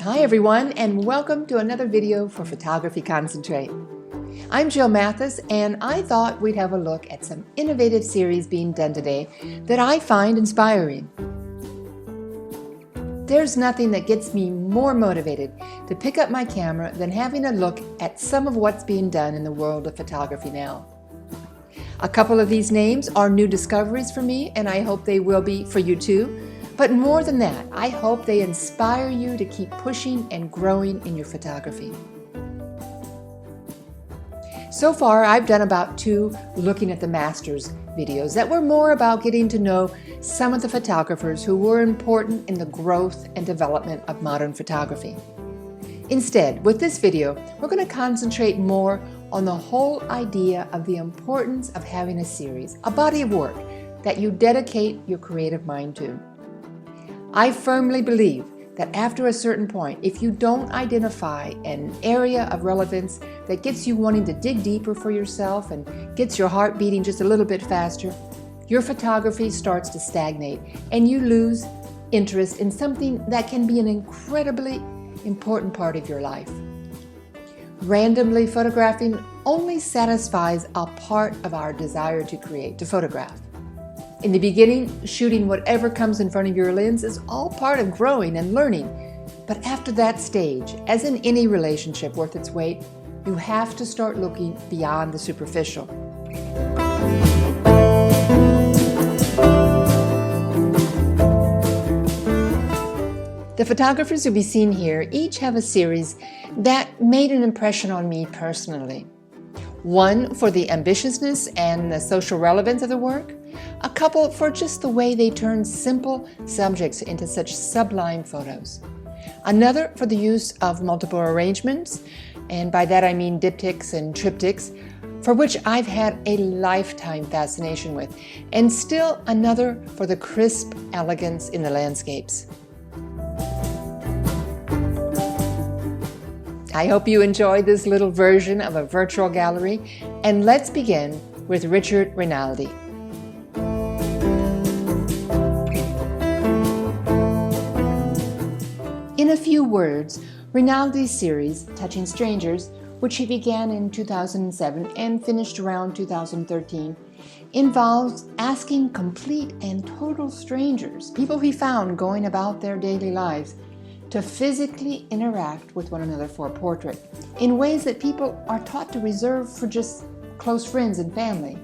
Hi everyone, and welcome to another video for Photography Concentrate. I'm Jill Mathis, and I thought we'd have a look at some innovative series being done today that I find inspiring. There's nothing that gets me more motivated to pick up my camera than having a look at some of what's being done in the world of photography now. A couple of these names are new discoveries for me, and I hope they will be for you too. But more than that, I hope they inspire you to keep pushing and growing in your photography. So far, I've done about 2 Looking at the Masters videos that were more about getting to know some of the photographers who were important in the growth and development of modern photography. Instead, with this video, we're going to concentrate more on the whole idea of the importance of having a series, a body of work that you dedicate your creative mind to. I firmly believe that after a certain point, if you don't identify an area of relevance that gets you wanting to dig deeper for yourself and gets your heart beating just a little bit faster, your photography starts to stagnate and you lose interest in something that can be an incredibly important part of your life. Randomly photographing only satisfies a part of our desire to create, to photograph. In the beginning, shooting whatever comes in front of your lens is all part of growing and learning. But after that stage, as in any relationship worth its weight, you have to start looking beyond the superficial. The photographers you'll be seeing here each have a series that made an impression on me personally. One for the ambitiousness and the social relevance of the work, a couple for just the way they turn simple subjects into such sublime photos. Another for the use of multiple arrangements, and by that I mean diptychs and triptychs, for which I've had a lifetime fascination with, and still another for the crisp elegance in the landscapes. I hope you enjoyed this little version of a virtual gallery, and let's begin with Richard Rinaldi. In a few words, Rinaldi's series, Touching Strangers, which he began in 2007 and finished around 2013, involves asking complete and total strangers, people he found going about their daily lives, to physically interact with one another for a portrait in ways that people are taught to reserve for just close friends and family.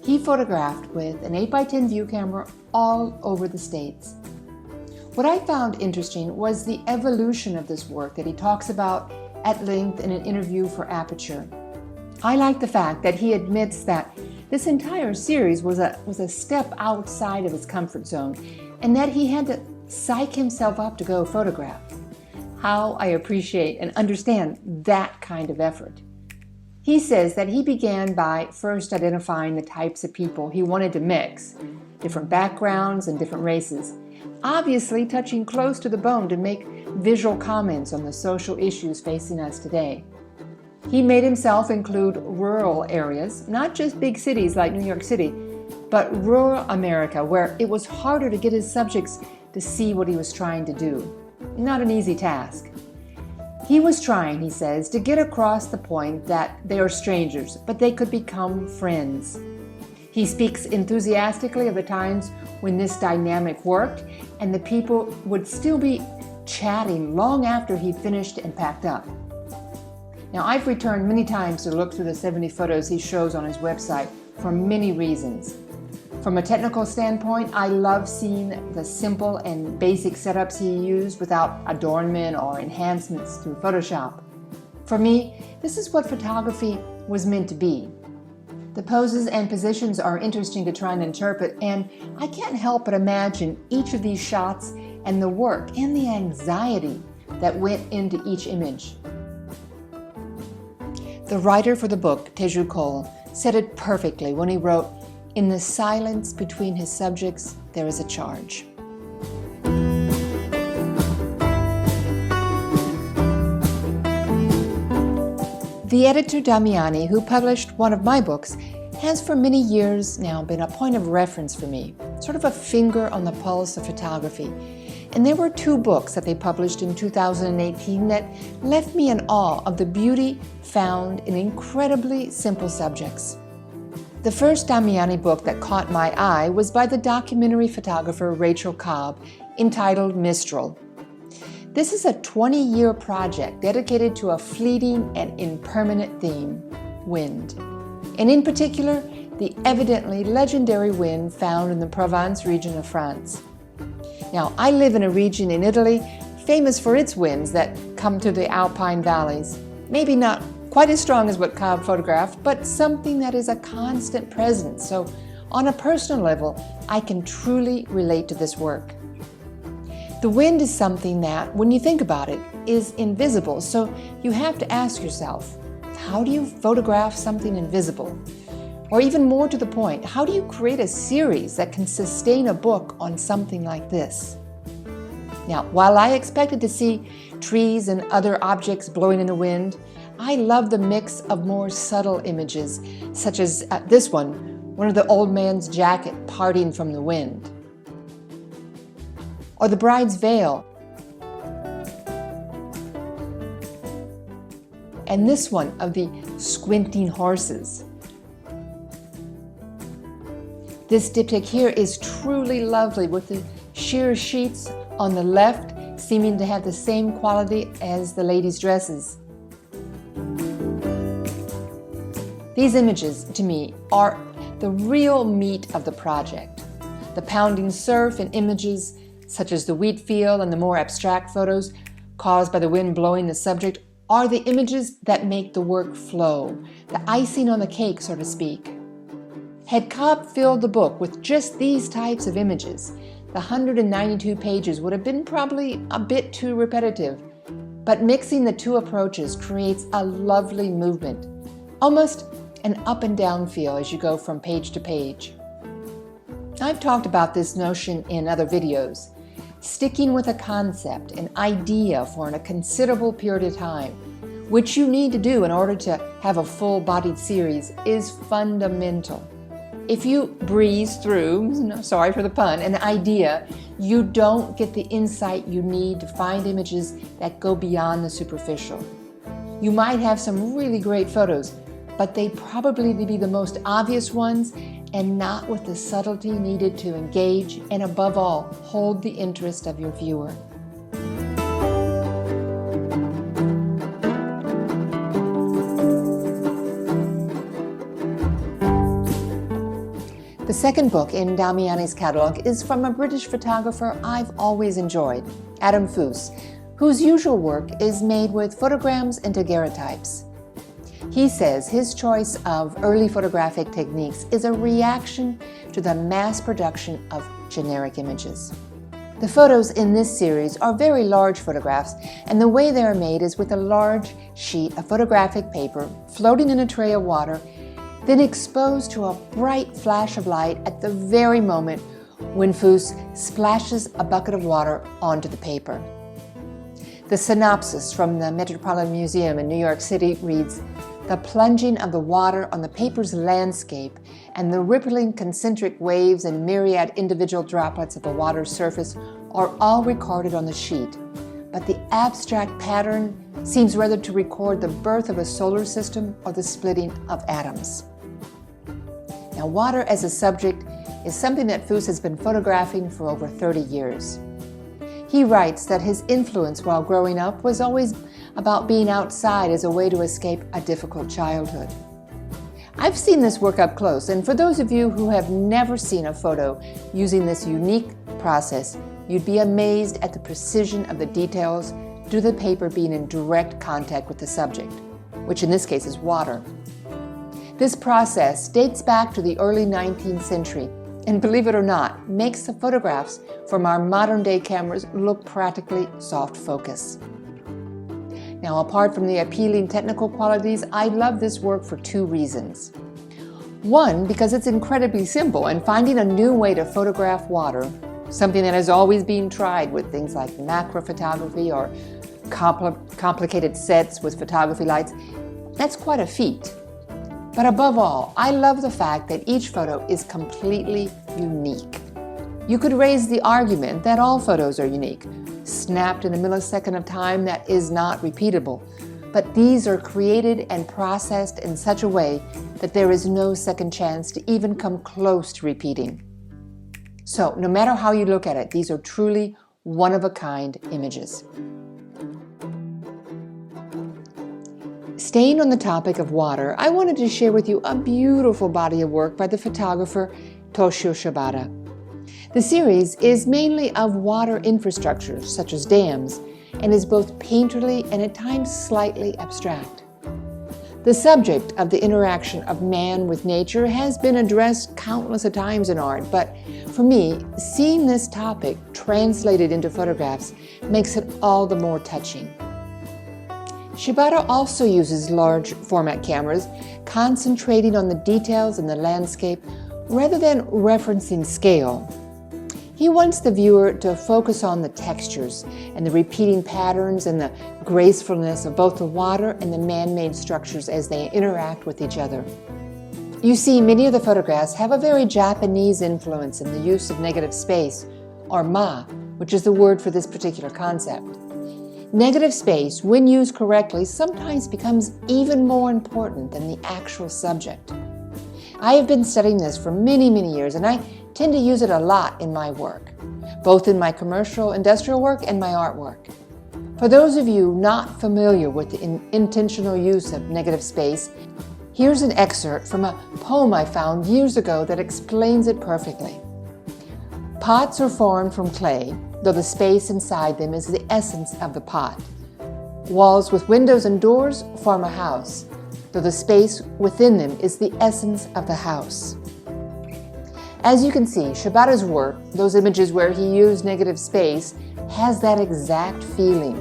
He photographed with an 8x10 view camera all over the States. What I found interesting was the evolution of this work that he talks about at length in an interview for Aperture. I like the fact that he admits that this entire series was a step outside of his comfort zone and that he had to psych himself up to go photograph. How I appreciate and understand that kind of effort. He says that he began by first identifying the types of people he wanted to mix, different backgrounds and different races, obviously touching close to the bone to make visual comments on the social issues facing us today. He made himself include rural areas, not just big cities like New York City, but rural America, where it was harder to get his subjects to see what he was trying to do. Not an easy task. He was trying, he says, to get across the point that they are strangers, but they could become friends. He speaks enthusiastically of the times when this dynamic worked and the people would still be chatting long after he finished and packed up. Now, I've returned many times to look through the 70 photos he shows on his website for many reasons. From a technical standpoint, I love seeing the simple and basic setups he used without adornment or enhancements through Photoshop. For me, this is what photography was meant to be. The poses and positions are interesting to try and interpret, and I can't help but imagine each of these shots and the work and the anxiety that went into each image. The writer for the book, Teju Cole, said it perfectly when he wrote, "In the silence between his subjects, there is a charge." The editor Damiani, who published one of my books, has for many years now been a point of reference for me, sort of a finger on the pulse of photography. And there were two books that they published in 2018 that left me in awe of the beauty found in incredibly simple subjects. The first Damiani book that caught my eye was by the documentary photographer Rachel Cobb, entitled Mistral. This is a 20-year project dedicated to a fleeting and impermanent theme, wind. And in particular, the evidently legendary wind found in the Provence region of France. Now, I live in a region in Italy famous for its winds that come through the Alpine valleys. Maybe not quite as strong as what Cobb photographed, but something that is a constant presence. So on a personal level, I can truly relate to this work. The wind is something that, when you think about it, is invisible. So you have to ask yourself, how do you photograph something invisible? Or even more to the point, how do you create a series that can sustain a book on something like this? Now, while I expected to see trees and other objects blowing in the wind, I love the mix of more subtle images, such as this one of the old man's jacket parting from the wind, or the bride's veil, and this one of the squinting horses. This diptych here is truly lovely, with the sheer sheets on the left seeming to have the same quality as the ladies' dresses. These images, to me, are the real meat of the project. The pounding surf and images such as the wheat field and the more abstract photos caused by the wind blowing the subject are the images that make the work flow, the icing on the cake, so to speak. Had Cobb filled the book with just these types of images, the 192 pages would have been probably a bit too repetitive. But mixing the two approaches creates a lovely movement, almost an up and down feel as you go from page to page. I've talked about this notion in other videos. Sticking with a concept, an idea for a considerable period of time, which you need to do in order to have a full-bodied series, is fundamental. If you breeze through, sorry for the pun, an idea, you don't get the insight you need to find images that go beyond the superficial. You might have some really great photos, but they probably be the most obvious ones and not with the subtlety needed to engage and, above all, hold the interest of your viewer. The second book in Damiani's catalog is from a British photographer I've always enjoyed, Adam Foose, whose usual work is made with photograms and daguerreotypes. He says his choice of early photographic techniques is a reaction to the mass production of generic images. The photos in this series are very large photographs, and the way they are made is with a large sheet of photographic paper floating in a tray of water, then exposed to a bright flash of light at the very moment when Foose splashes a bucket of water onto the paper. The synopsis from the Metropolitan Museum in New York City reads, "The plunging of the water on the paper's landscape and the rippling concentric waves and myriad individual droplets of the water's surface are all recorded on the sheet, but the abstract pattern seems rather to record the birth of a solar system or the splitting of atoms." Now, water as a subject is something that Foose has been photographing for over 30 years. He writes that his influence while growing up was always about being outside as a way to escape a difficult childhood. I've seen this work up close, and for those of you who have never seen a photo using this unique process, you'd be amazed at the precision of the details due to the paper being in direct contact with the subject, which in this case is water. This process dates back to the early 19th century, and believe it or not, makes the photographs from our modern-day cameras look practically soft focus. Now, apart from the appealing technical qualities, I love this work for two reasons. One, because it's incredibly simple, and finding a new way to photograph water, something that has always been tried with things like macro photography or complicated sets with photography lights, that's quite a feat. But above all, I love the fact that each photo is completely unique. You could raise the argument that all photos are unique, snapped in a millisecond of time that is not repeatable, but these are created and processed in such a way that there is no second chance to even come close to repeating. So, no matter how you look at it, these are truly one-of-a-kind images. Staying on the topic of water, I wanted to share with you a beautiful body of work by the photographer Toshio Shibata. The series is mainly of water infrastructures, such as dams, and is both painterly and at times slightly abstract. The subject of the interaction of man with nature has been addressed countless of times in art, but for me, seeing this topic translated into photographs makes it all the more touching. Shibata also uses large format cameras, concentrating on the details in the landscape rather than referencing scale. He wants the viewer to focus on the textures and the repeating patterns and the gracefulness of both the water and the man-made structures as they interact with each other. You see, many of the photographs have a very Japanese influence in the use of negative space, or ma, which is the word for this particular concept. Negative space, when used correctly, sometimes becomes even more important than the actual subject. I have been studying this for many, many years, and I tend to use it a lot in my work, both in my commercial, industrial work and my artwork. For those of you not familiar with the intentional use of negative space, here's an excerpt from a poem I found years ago that explains it perfectly. Pots are formed from clay, though the space inside them is the essence of the pot. Walls with windows and doors form a house, though the space within them is the essence of the house. As you can see, Shibata's work, those images where he used negative space, has that exact feeling.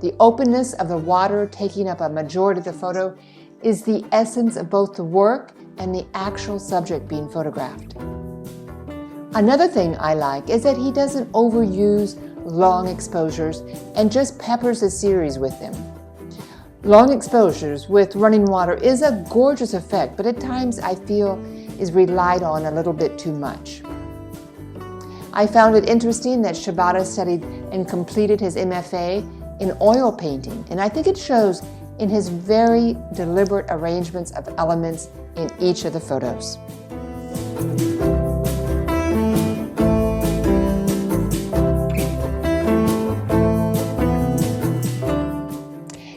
The openness of the water taking up a majority of the photo is the essence of both the work and the actual subject being photographed. Another thing I like is that he doesn't overuse long exposures and just peppers the series with them. Long exposures with running water is a gorgeous effect, but at times I feel is relied on a little bit too much. I found it interesting that Shibata studied and completed his MFA in oil painting, and I think it shows in his very deliberate arrangements of elements in each of the photos.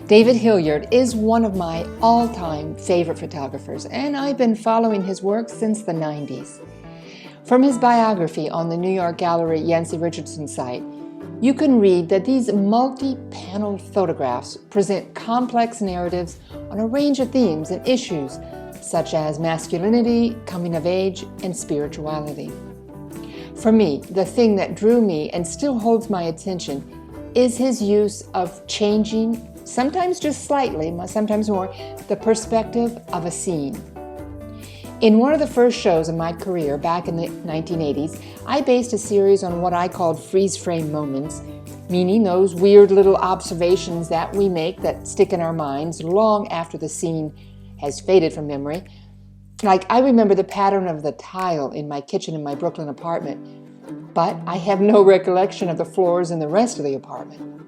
David Hilliard is one of my all-time favorite photographers, and I've been following his work since the 90s. From his biography on the New York Gallery Yancey Richardson site, you can read that these multi-paneled photographs present complex narratives on a range of themes and issues such as masculinity, coming of age, and spirituality. For me, the thing that drew me and still holds my attention is his use of changing, sometimes just slightly, sometimes more, the perspective of a scene. In one of the first shows in my career back in the 1980s, I based a series on what I called freeze frame moments, meaning those weird little observations that we make that stick in our minds long after the scene has faded from memory. Like, I remember the pattern of the tile in my kitchen in my Brooklyn apartment, but I have no recollection of the floors in the rest of the apartment.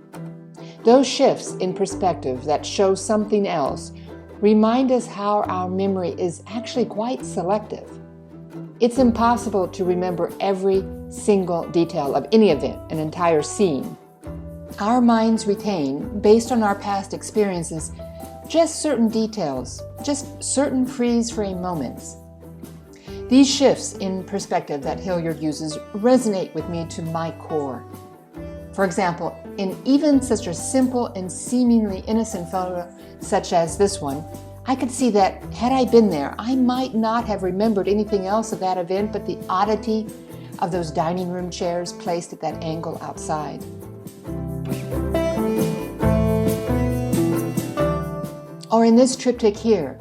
Those shifts in perspective that show something else remind us how our memory is actually quite selective. It's impossible to remember every single detail of any event, an entire scene. Our minds retain, based on our past experiences, just certain details, just certain freeze frame moments. These shifts in perspective that Hilliard uses resonate with me to my core. For example, in even such a simple and seemingly innocent photo such as this one, I could see that had I been there, I might not have remembered anything else of that event but the oddity of those dining room chairs placed at that angle outside. Or in this triptych here,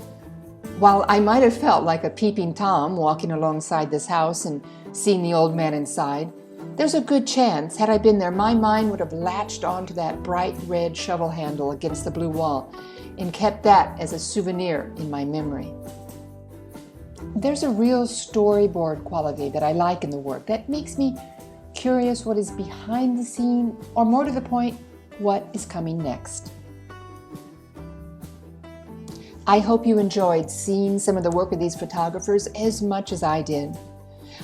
while I might have felt like a peeping Tom walking alongside this house and seeing the old man inside, there's a good chance, had I been there, my mind would have latched onto that bright red shovel handle against the blue wall and kept that as a souvenir in my memory. There's a real storyboard quality that I like in the work that makes me curious what is behind the scene, or more to the point, what is coming next. I hope you enjoyed seeing some of the work of these photographers as much as I did.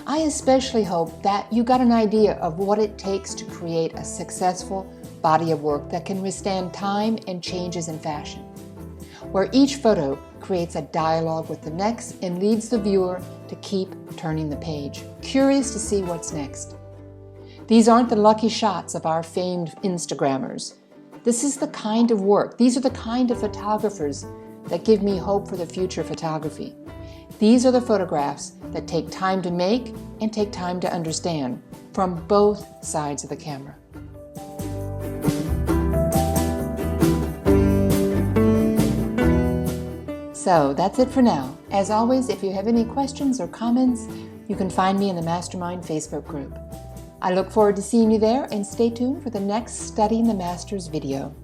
I especially hope that you got an idea of what it takes to create a successful body of work that can withstand time and changes in fashion, where each photo creates a dialogue with the next and leads the viewer to keep turning the page, curious to see what's next. These aren't the lucky shots of our famed Instagrammers. This is the kind of work, these are the kind of photographers that give me hope for the future of photography. These are the photographs that take time to make and take time to understand from both sides of the camera. So that's it for now. As always, if you have any questions or comments, you can find me in the Mastermind Facebook group. I look forward to seeing you there, and stay tuned for the next Studying the Masters video.